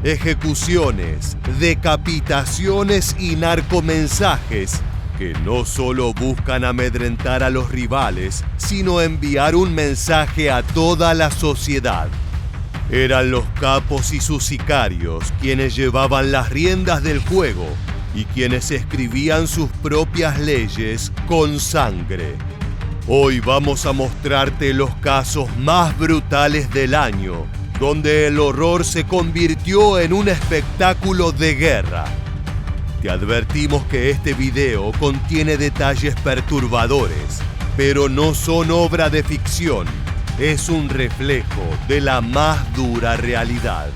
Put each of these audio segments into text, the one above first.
Ejecuciones, decapitaciones y narcomensajes que no solo buscan amedrentar a los rivales, sino enviar un mensaje a toda la sociedad. Eran los capos y sus sicarios quienes llevaban las riendas del juego y quienes escribían sus propias leyes con sangre. Hoy vamos a mostrarte los casos más brutales del año, donde el horror se convirtió en un espectáculo de guerra. Te advertimos que este video contiene detalles perturbadores, pero no son obra de ficción. Es un reflejo de la más dura realidad.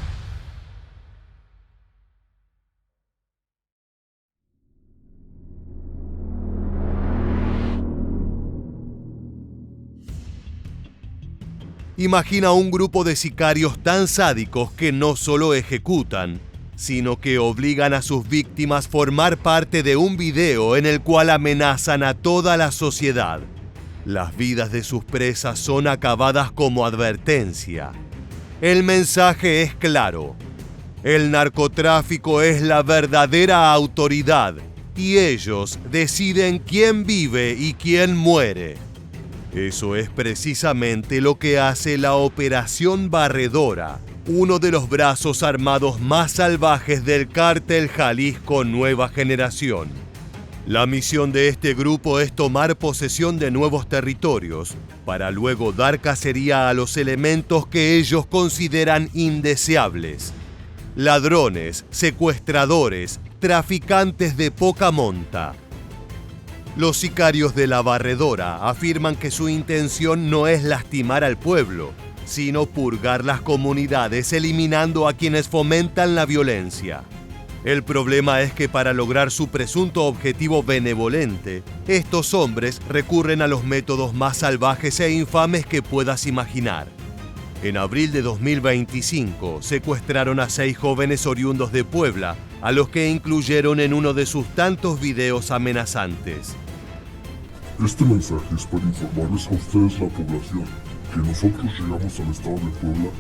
Imagina un grupo de sicarios tan sádicos que no solo ejecutan, sino que obligan a sus víctimas a formar parte de un video en el cual amenazan a toda la sociedad. Las vidas de sus presas son acabadas como advertencia. El mensaje es claro. El narcotráfico es la verdadera autoridad y ellos deciden quién vive y quién muere. Eso es precisamente lo que hace la Operación Barredora, uno de los brazos armados más salvajes del Cártel Jalisco Nueva Generación. La misión de este grupo es tomar posesión de nuevos territorios para luego dar cacería a los elementos que ellos consideran indeseables. Ladrones, secuestradores, traficantes de poca monta. Los sicarios de la Barredora afirman que su intención no es lastimar al pueblo, sino purgar las comunidades eliminando a quienes fomentan la violencia. El problema es que para lograr su presunto objetivo benevolente, estos hombres recurren a los métodos más salvajes e infames que puedas imaginar. En abril de 2025 secuestraron a 6 jóvenes oriundos de Puebla, a los que incluyeron en uno de sus tantos videos amenazantes. Este mensaje es para informarles a ustedes, la población, que nosotros llegamos al estado de Puebla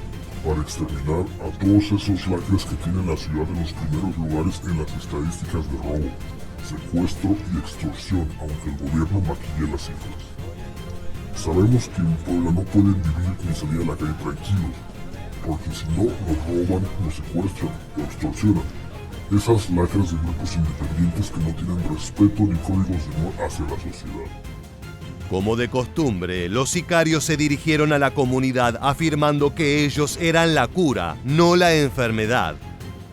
para exterminar a todos esos lacres que tiene la ciudad en los primeros lugares en las estadísticas de robo, secuestro y extorsión, aunque el gobierno maquille las cifras. Sabemos que en Puebla no pueden vivir ni salir a la calle tranquilos, porque si no nos roban, nos secuestran o extorsionan. Esas lacras de grupos independientes que no tienen respeto ni códigos de honor hacia la sociedad. Como de costumbre, los sicarios se dirigieron a la comunidad afirmando que ellos eran la cura, no la enfermedad,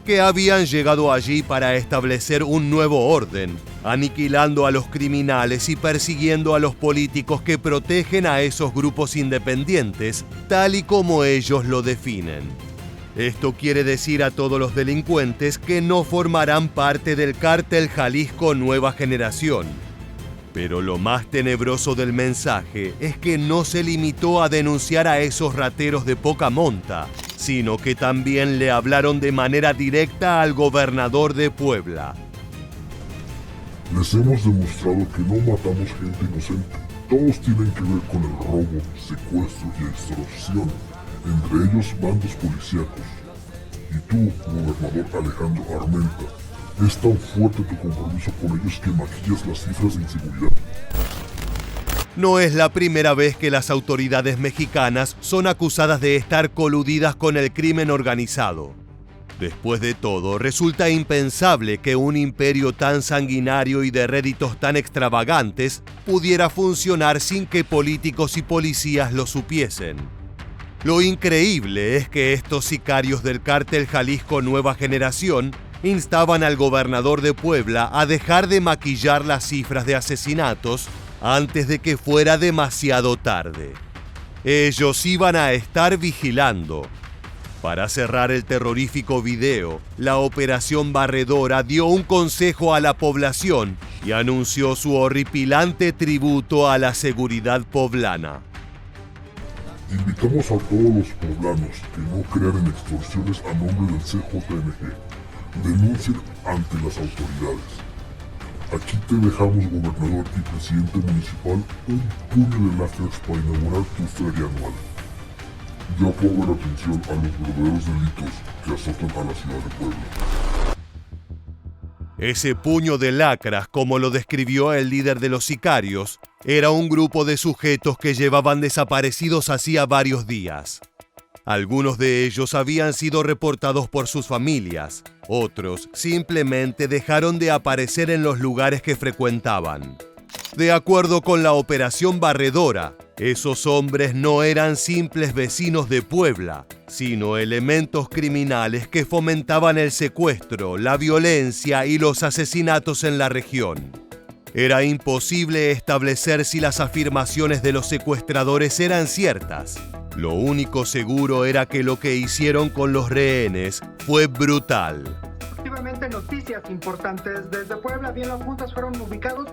que habían llegado allí para establecer un nuevo orden, aniquilando a los criminales y persiguiendo a los políticos que protegen a esos grupos independientes, tal y como ellos lo definen. Esto quiere decir a todos los delincuentes que no formarán parte del Cártel Jalisco Nueva Generación. Pero lo más tenebroso del mensaje es que no se limitó a denunciar a esos rateros de poca monta, sino que también le hablaron de manera directa al gobernador de Puebla. Les hemos demostrado que no matamos gente inocente. Todos tienen que ver con el robo, secuestro y extorsión, entre ellos bandos policíacos. Y tú, gobernador Alejandro Armenta, es tan fuerte tu compromiso con ellos que maquillas las cifras de inseguridad. No es la primera vez que las autoridades mexicanas son acusadas de estar coludidas con el crimen organizado. Después de todo, resulta impensable que un imperio tan sanguinario y de réditos tan extravagantes pudiera funcionar sin que políticos y policías lo supiesen. Lo increíble es que estos sicarios del Cártel Jalisco Nueva Generación instaban al gobernador de Puebla a dejar de maquillar las cifras de asesinatos antes de que fuera demasiado tarde. Ellos iban a estar vigilando. Para cerrar el terrorífico video, la Operación Barredora dio un consejo a la población y anunció su horripilante tributo a la seguridad poblana. Invitamos a todos los poblanos que no crean en extorsiones a nombre del CJNG. Denuncien ante las autoridades. Aquí te dejamos, gobernador y presidente municipal, un puño de lacras para inaugurar tu feria anual. Ya pongan atención a los verdaderos delitos que azotan a la ciudad de Puebla. Ese puño de lacras, como lo describió el líder de los sicarios, era un grupo de sujetos que llevaban desaparecidos hacía varios días. Algunos de ellos habían sido reportados por sus familias, otros simplemente dejaron de aparecer en los lugares que frecuentaban. De acuerdo con la Operación Barredora, esos hombres no eran simples vecinos de Puebla, sino elementos criminales que fomentaban el secuestro, la violencia y los asesinatos en la región. Era imposible establecer si las afirmaciones de los secuestradores eran ciertas. Lo único seguro era que lo que hicieron con los rehenes fue brutal. Efectivamente, noticias importantes desde Puebla. Bien, las juntas fueron ubicados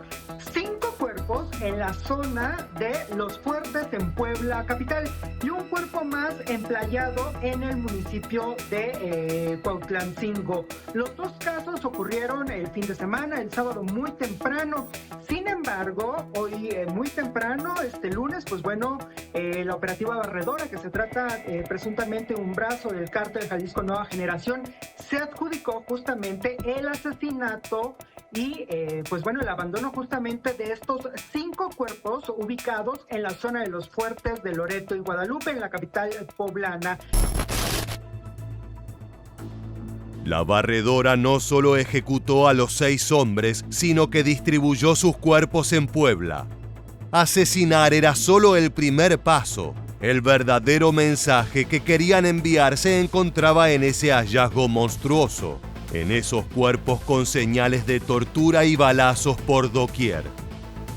5 cuerpos en la zona de Los Fuertes en Puebla capital y un cuerpo más emplayado en el municipio de Cuautlancingo. Los 2 casos ocurrieron el fin de semana, el sábado muy temprano. Sin embargo, hoy muy temprano, este lunes, pues bueno, la operativa Barredora, que se trata presuntamente un brazo del cártel Jalisco Nueva Generación, se adjudicó justamente el asesinato y pues bueno, el abandono justamente de estos 5 cuerpos ubicados en la zona de Los Fuertes de Loreto y Guadalupe, en la capital poblana. La Barredora no solo ejecutó a los 6 hombres, sino que distribuyó sus cuerpos en Puebla. Asesinar era solo el primer paso. El verdadero mensaje que querían enviar se encontraba en ese hallazgo monstruoso, en esos cuerpos con señales de tortura y balazos por doquier.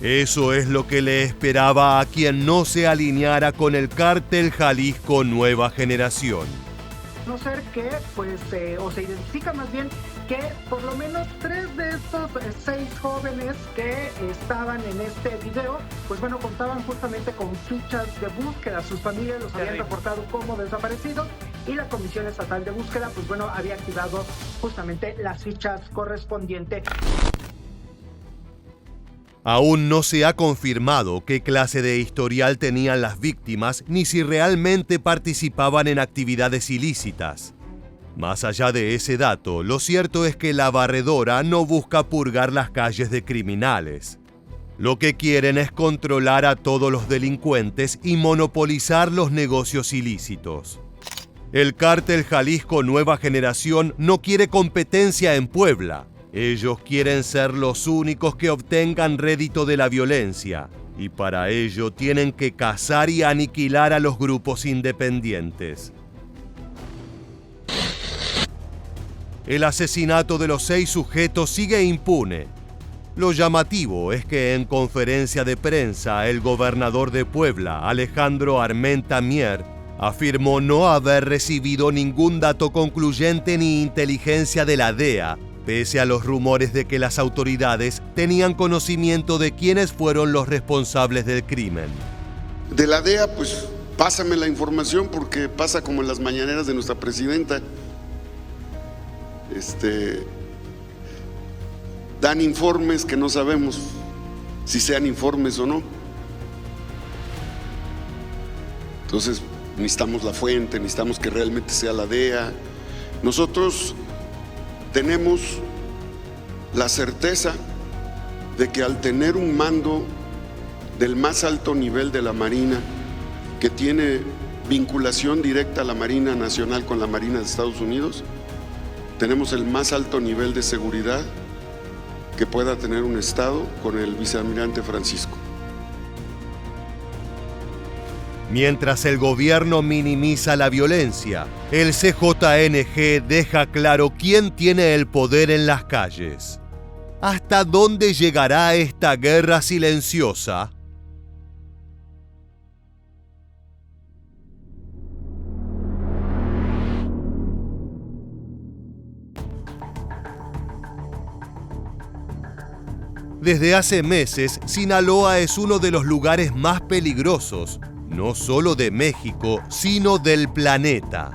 Eso es lo que le esperaba a quien no se alineara con el cártel Jalisco Nueva Generación. No ser que, pues, o se identifica más bien que por lo menos 3 de estos 6 jóvenes que estaban en este video, pues bueno, contaban justamente con fichas de búsqueda. Sus familias los habían reportado como desaparecidos y la Comisión Estatal de Búsqueda, pues bueno, había activado justamente las fichas correspondientes. Aún no se ha confirmado qué clase de historial tenían las víctimas ni si realmente participaban en actividades ilícitas. Más allá de ese dato, lo cierto es que la Barredora no busca purgar las calles de criminales. Lo que quieren es controlar a todos los delincuentes y monopolizar los negocios ilícitos. El cártel Jalisco Nueva Generación no quiere competencia en Puebla. Ellos quieren ser los únicos que obtengan rédito de la violencia, y para ello tienen que cazar y aniquilar a los grupos independientes. El asesinato de los 6 sujetos sigue impune. Lo llamativo es que en conferencia de prensa el gobernador de Puebla, Alejandro Armenta Mier, afirmó no haber recibido ningún dato concluyente ni inteligencia de la DEA, pese a los rumores de que las autoridades tenían conocimiento de quiénes fueron los responsables del crimen. De la DEA, pues pásame la información porque pasa como en las mañaneras de nuestra presidenta. Dan informes que no sabemos si sean informes o no. Entonces necesitamos la fuente, necesitamos que realmente sea la DEA. Nosotros tenemos la certeza de que al tener un mando del más alto nivel de la Marina, que tiene vinculación directa a la Marina Nacional con la Marina de Estados Unidos, tenemos el más alto nivel de seguridad que pueda tener un Estado con el vicealmirante Francisco. Mientras el gobierno minimiza la violencia, el CJNG deja claro quién tiene el poder en las calles. ¿Hasta dónde llegará esta guerra silenciosa? Desde hace meses, Sinaloa es uno de los lugares más peligrosos, no solo de México, sino del planeta.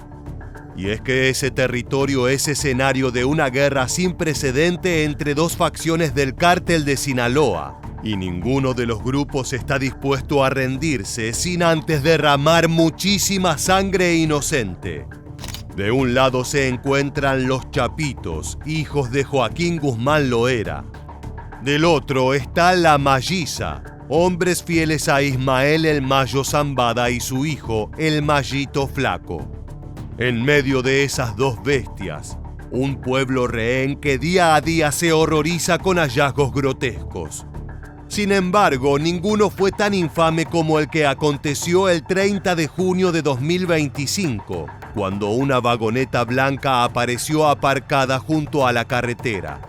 Y es que ese territorio es escenario de una guerra sin precedente entre 2 facciones del cártel de Sinaloa, Y ninguno de los grupos está dispuesto a rendirse sin antes derramar muchísima sangre inocente. De un lado se encuentran los Chapitos, hijos de Joaquín Guzmán Loera. Del otro está la Malliza, hombres fieles a Ismael el Mayo Zambada y su hijo, el Mayito Flaco. En medio de esas dos bestias, un pueblo rehén que día a día se horroriza con hallazgos grotescos. Sin embargo, ninguno fue tan infame como el que aconteció el 30 de junio de 2025, cuando una vagoneta blanca apareció aparcada junto a la carretera.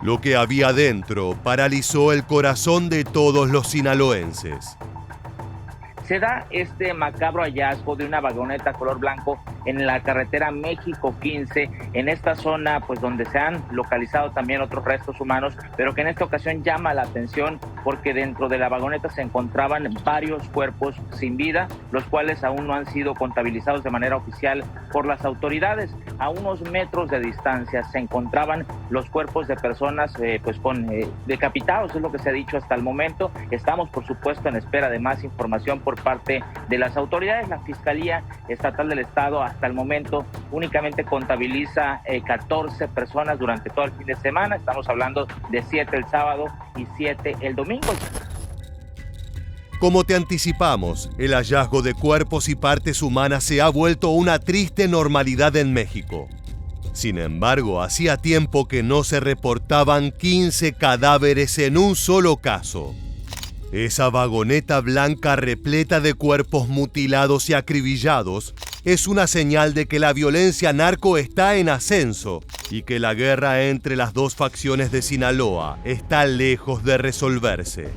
Lo que había dentro paralizó el corazón de todos los sinaloenses. Se da este macabro hallazgo de una vagoneta color blanco en la carretera México 15, en esta zona pues donde se han localizado también otros restos humanos, pero que en esta ocasión llama la atención porque dentro de la vagoneta se encontraban varios cuerpos sin vida, los cuales aún no han sido contabilizados de manera oficial por las autoridades. A unos metros de distancia se encontraban los cuerpos de personas decapitados, es lo que se ha dicho hasta el momento. Estamos por supuesto en espera de más información por parte de las autoridades. La Fiscalía Estatal del Estado hasta el momento únicamente contabiliza 14 personas durante todo el fin de semana. Estamos hablando de 7 el sábado y 7 el domingo. Como te anticipamos, el hallazgo de cuerpos y partes humanas se ha vuelto una triste normalidad en México. Sin embargo, hacía tiempo que no se reportaban 15 cadáveres en un solo caso. Esa vagoneta blanca repleta de cuerpos mutilados y acribillados es una señal de que la violencia narco está en ascenso y que la guerra entre las dos facciones de Sinaloa está lejos de resolverse.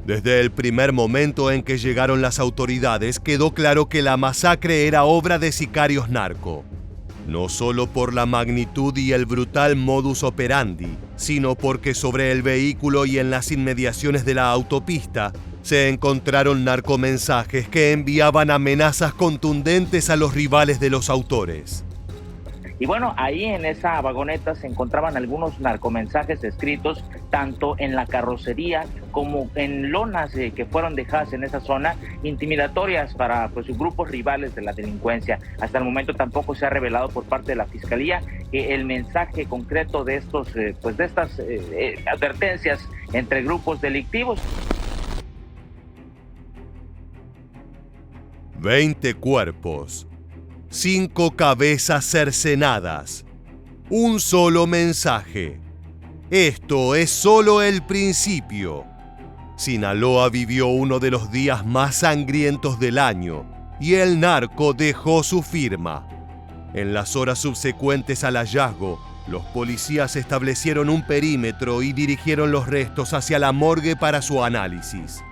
Desde el primer momento en que llegaron las autoridades, quedó claro que la masacre era obra de sicarios narco. No solo por la magnitud y el brutal modus operandi, sino porque sobre el vehículo y en las inmediaciones de la autopista se encontraron narcomensajes que enviaban amenazas contundentes a los rivales de los autores. Y bueno, ahí en esa vagoneta se encontraban algunos narcomensajes escritos tanto en la carrocería como en lonas que fueron dejadas en esa zona, intimidatorias para grupos rivales de la delincuencia. Hasta el momento tampoco se ha revelado por parte de la Fiscalía el mensaje concreto de estas advertencias entre grupos delictivos. 20 cuerpos. 5 cabezas cercenadas. Un solo mensaje. Esto es solo el principio. Sinaloa vivió uno de los días más sangrientos del año y el narco dejó su firma. En las horas subsecuentes al hallazgo, los policías establecieron un perímetro y dirigieron los restos hacia la morgue para su análisis.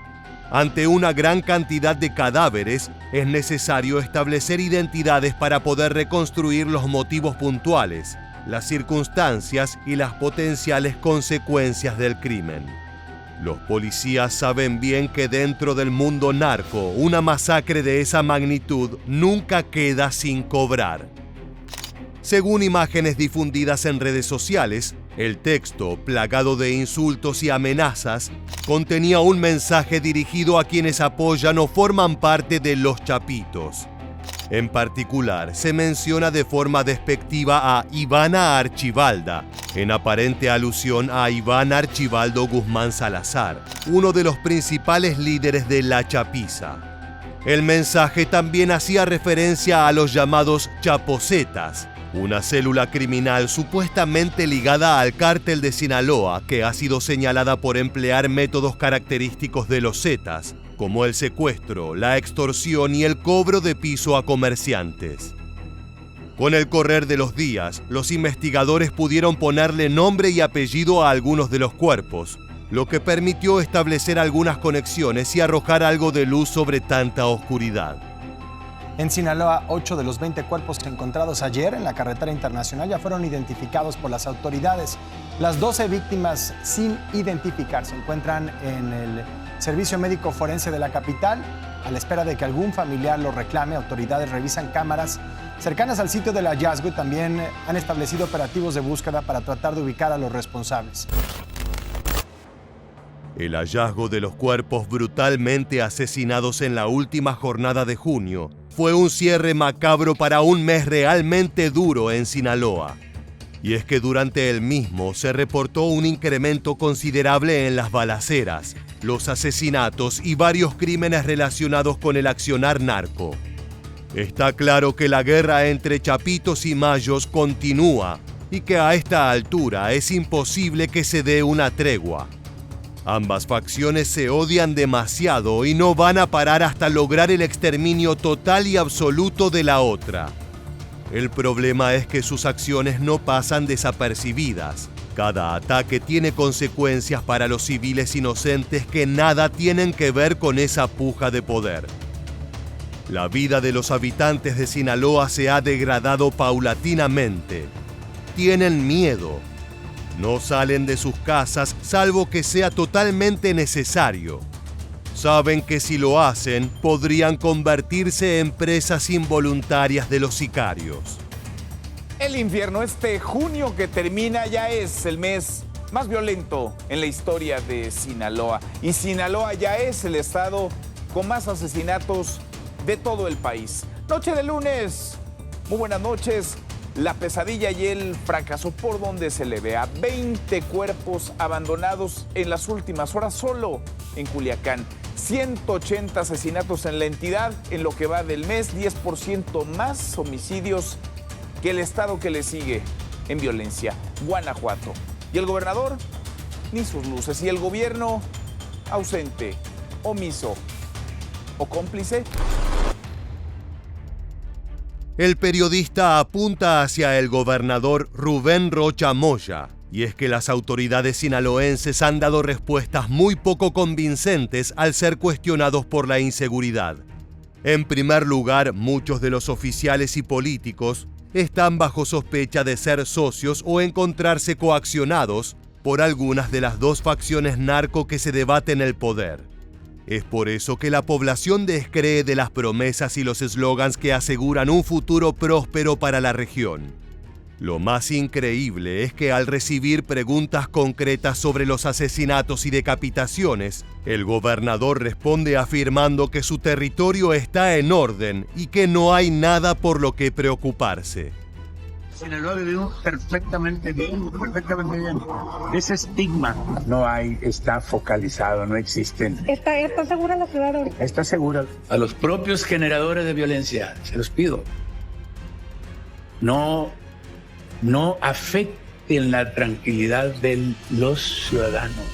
Ante una gran cantidad de cadáveres, es necesario establecer identidades para poder reconstruir los motivos puntuales, las circunstancias y las potenciales consecuencias del crimen. Los policías saben bien que dentro del mundo narco, una masacre de esa magnitud nunca queda sin cobrar. Según imágenes difundidas en redes sociales, el texto, plagado de insultos y amenazas, contenía un mensaje dirigido a quienes apoyan o forman parte de los Chapitos. En particular, se menciona de forma despectiva a Ivana Archibalda, en aparente alusión a Iván Archibaldo Guzmán Salazar, uno de los principales líderes de la Chapiza. El mensaje también hacía referencia a los llamados Chapocetas, una célula criminal supuestamente ligada al cártel de Sinaloa que ha sido señalada por emplear métodos característicos de los Zetas, como el secuestro, la extorsión y el cobro de piso a comerciantes. Con el correr de los días, los investigadores pudieron ponerle nombre y apellido a algunos de los cuerpos, lo que permitió establecer algunas conexiones y arrojar algo de luz sobre tanta oscuridad. En Sinaloa, 8 de los 20 cuerpos encontrados ayer en la carretera internacional ya fueron identificados por las autoridades. Las 12 víctimas sin identificar se encuentran en el Servicio Médico Forense de la capital. A la espera de que algún familiar lo reclame, autoridades revisan cámaras cercanas al sitio del hallazgo y también han establecido operativos de búsqueda para tratar de ubicar a los responsables. El hallazgo de los cuerpos brutalmente asesinados en la última jornada de junio fue un cierre macabro para un mes realmente duro en Sinaloa. Y es que durante el mismo se reportó un incremento considerable en las balaceras, los asesinatos y varios crímenes relacionados con el accionar narco. Está claro que la guerra entre chapitos y mayos continúa y que a esta altura es imposible que se dé una tregua. Ambas facciones se odian demasiado y no van a parar hasta lograr el exterminio total y absoluto de la otra. El problema es que sus acciones no pasan desapercibidas. Cada ataque tiene consecuencias para los civiles inocentes que nada tienen que ver con esa puja de poder. La vida de los habitantes de Sinaloa se ha degradado paulatinamente. Tienen miedo. No salen de sus casas salvo que sea totalmente necesario. Saben que si lo hacen, podrían convertirse en presas involuntarias de los sicarios. El infierno, este junio que termina, ya es el mes más violento en la historia de Sinaloa. Y Sinaloa ya es el estado con más asesinatos de todo el país. Noche de lunes, muy buenas noches. La pesadilla y el fracaso por donde se le vea. 20 cuerpos abandonados en las últimas horas solo en Culiacán. 180 asesinatos en la entidad en lo que va del mes, 10% más homicidios que el estado que le sigue en violencia, Guanajuato. Y el gobernador, ni sus luces. Y el gobierno, ausente, omiso o cómplice. El periodista apunta hacia el gobernador Rubén Rocha Moya, y es que las autoridades sinaloenses han dado respuestas muy poco convincentes al ser cuestionados por la inseguridad. En primer lugar, muchos de los oficiales y políticos están bajo sospecha de ser socios o encontrarse coaccionados por algunas de las dos facciones narco que se debaten el poder. Es por eso que la población descree de las promesas y los eslogans que aseguran un futuro próspero para la región. Lo más increíble es que al recibir preguntas concretas sobre los asesinatos y decapitaciones, el gobernador responde afirmando que su territorio está en orden y que no hay nada por lo que preocuparse. Sinaloa vivimos perfectamente bien. Ese estigma no hay, está focalizado, no existen. ¿Está segura la ciudad ahorita? Está segura. A los propios generadores de violencia, se los pido, no afecten la tranquilidad de los ciudadanos.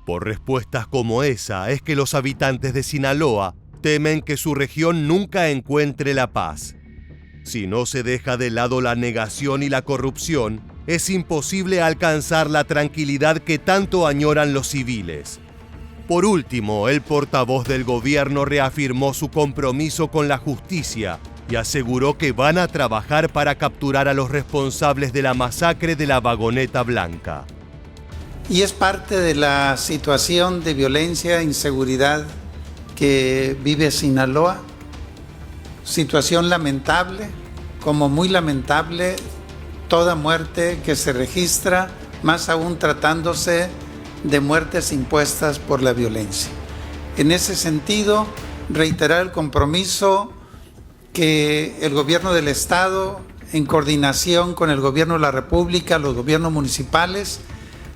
Por respuestas como esa es que los habitantes de Sinaloa temen que su región nunca encuentre la paz. Si no se deja de lado la negación y la corrupción, es imposible alcanzar la tranquilidad que tanto añoran los civiles. Por último, el portavoz del gobierno reafirmó su compromiso con la justicia y aseguró que van a trabajar para capturar a los responsables de la masacre de la Vagoneta Blanca. Y es parte de la situación de violencia e inseguridad que vive Sinaloa. Situación lamentable, como muy lamentable, toda muerte que se registra, más aún tratándose de muertes impuestas por la violencia. En ese sentido, reiterar el compromiso que el gobierno del Estado, en coordinación con el gobierno de la República, los gobiernos municipales,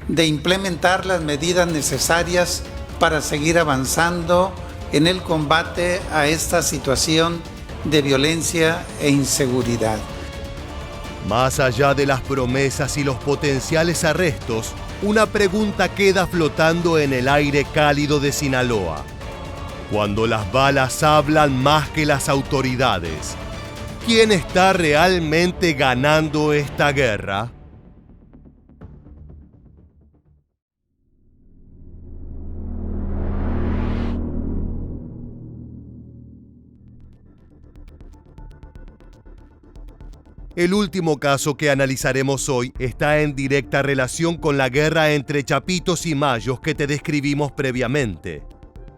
de implementar las medidas necesarias para seguir avanzando en el combate a esta situación de violencia e inseguridad. Más allá de las promesas y los potenciales arrestos, una pregunta queda flotando en el aire cálido de Sinaloa. Cuando las balas hablan más que las autoridades, ¿quién está realmente ganando esta guerra? El último caso que analizaremos hoy está en directa relación con la guerra entre chapitos y mayos que te describimos previamente.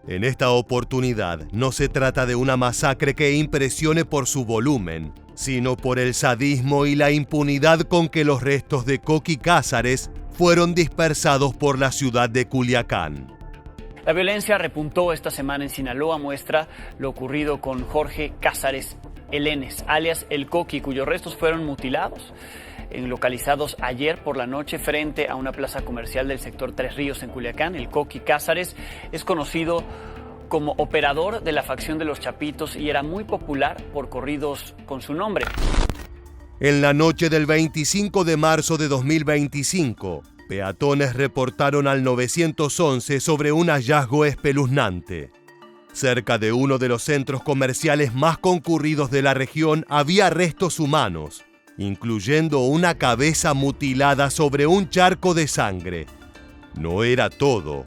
En esta oportunidad no se trata de una masacre que impresione por su volumen, sino por el sadismo y la impunidad con que los restos de Coqui Cázares fueron dispersados por la ciudad de Culiacán. La violencia repuntó esta semana en Sinaloa, muestra lo ocurrido con Jorge Cázares Elenes, alias El Coqui, cuyos restos fueron mutilados, localizados ayer por la noche frente a una plaza comercial del sector Tres Ríos en Culiacán. El Coqui Cázares es conocido como operador de la facción de los Chapitos y era muy popular por corridos con su nombre. En la noche del 25 de marzo de 2025, peatones reportaron al 911 sobre un hallazgo espeluznante. Cerca de uno de los centros comerciales más concurridos de la región había restos humanos, incluyendo una cabeza mutilada sobre un charco de sangre. No era todo.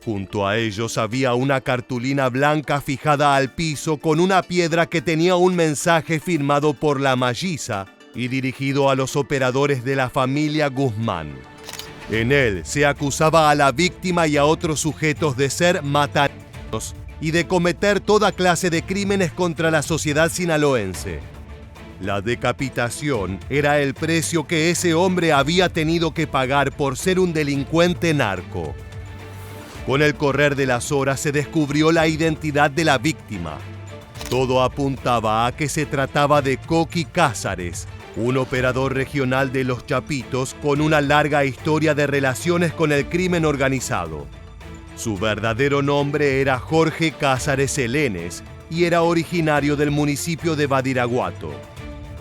Junto a ellos había una cartulina blanca fijada al piso con una piedra que tenía un mensaje firmado por la Malliza y dirigido a los operadores de la familia Guzmán. En él se acusaba a la víctima y a otros sujetos de ser mataneros y de cometer toda clase de crímenes contra la sociedad sinaloense. La decapitación era el precio que ese hombre había tenido que pagar por ser un delincuente narco. Con el correr de las horas se descubrió la identidad de la víctima. Todo apuntaba a que se trataba de Coqui Cázares, un operador regional de los Chapitos con una larga historia de relaciones con el crimen organizado. Su verdadero nombre era Jorge Cázares Elenes y era originario del municipio de Badiraguato.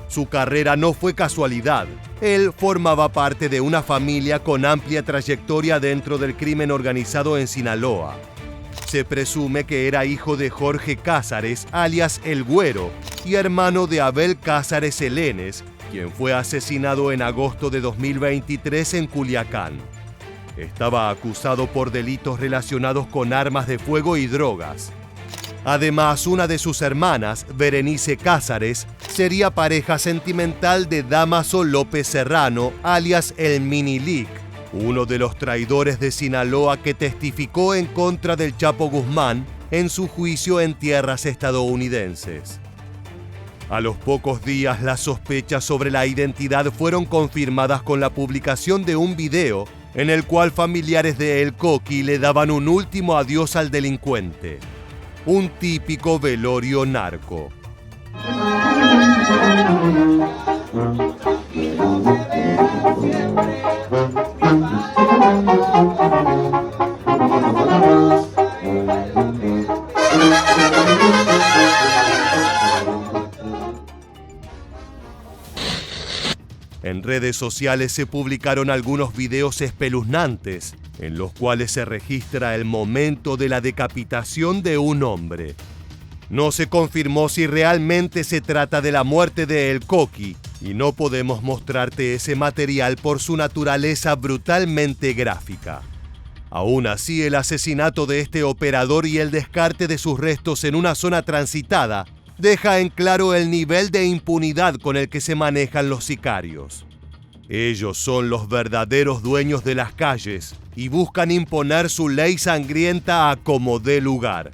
Su carrera no fue casualidad. Él formaba parte de una familia con amplia trayectoria dentro del crimen organizado en Sinaloa. Se presume que era hijo de Jorge Cázares, alias El Güero, y hermano de Abel Cázares Elenes, quien fue asesinado en agosto de 2023 en Culiacán. Estaba acusado por delitos relacionados con armas de fuego y drogas. Además, una de sus hermanas, Berenice Cázares, sería pareja sentimental de Damaso López Serrano, alias El Minilic, uno de los traidores de Sinaloa que testificó en contra del Chapo Guzmán en su juicio en tierras estadounidenses. A los pocos días, las sospechas sobre la identidad fueron confirmadas con la publicación de un video en el cual familiares de El Coqui le daban un último adiós al delincuente. Un típico velorio narco. En redes sociales se publicaron algunos videos espeluznantes en los cuales se registra el momento de la decapitación de un hombre. No se confirmó si realmente se trata de la muerte de El Coqui y no podemos mostrarte ese material por su naturaleza brutalmente gráfica. Aún así, el asesinato de este operador y el descarte de sus restos en una zona transitada deja en claro el nivel de impunidad con el que se manejan los sicarios. Ellos son los verdaderos dueños de las calles y buscan imponer su ley sangrienta a como dé lugar.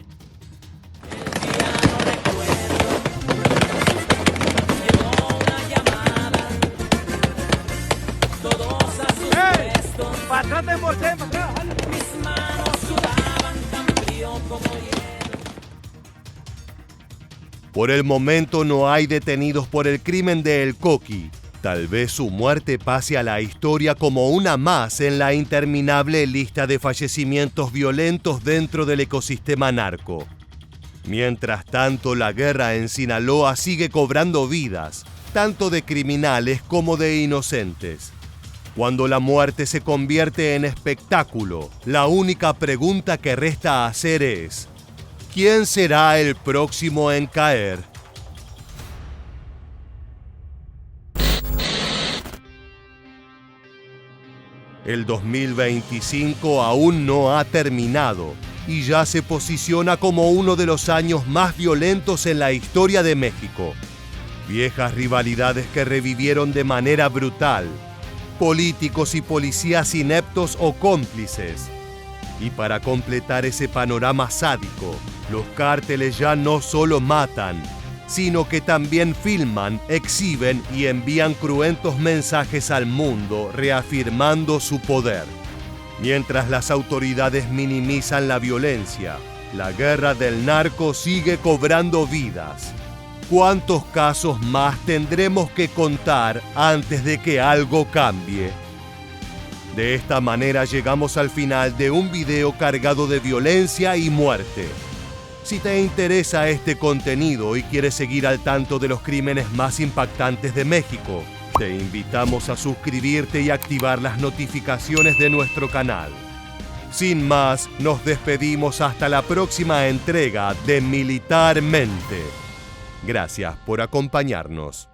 Por el momento no hay detenidos por el crimen de El Coqui. Tal vez su muerte pase a la historia como una más en la interminable lista de fallecimientos violentos dentro del ecosistema narco. Mientras tanto, la guerra en Sinaloa sigue cobrando vidas, tanto de criminales como de inocentes. Cuando la muerte se convierte en espectáculo, la única pregunta que resta hacer es: ¿quién será el próximo en caer? El 2025 aún no ha terminado y ya se posiciona como uno de los años más violentos en la historia de México. Viejas rivalidades que revivieron de manera brutal, políticos y policías ineptos o cómplices. Y para completar ese panorama sádico, los cárteles ya no solo matan, sino que también filman, exhiben y envían cruentos mensajes al mundo reafirmando su poder. Mientras las autoridades minimizan la violencia, la guerra del narco sigue cobrando vidas. ¿Cuántos casos más tendremos que contar antes de que algo cambie? De esta manera llegamos al final de un video cargado de violencia y muerte. Si te interesa este contenido y quieres seguir al tanto de los crímenes más impactantes de México, te invitamos a suscribirte y activar las notificaciones de nuestro canal. Sin más, nos despedimos hasta la próxima entrega de Militarmente. Gracias por acompañarnos.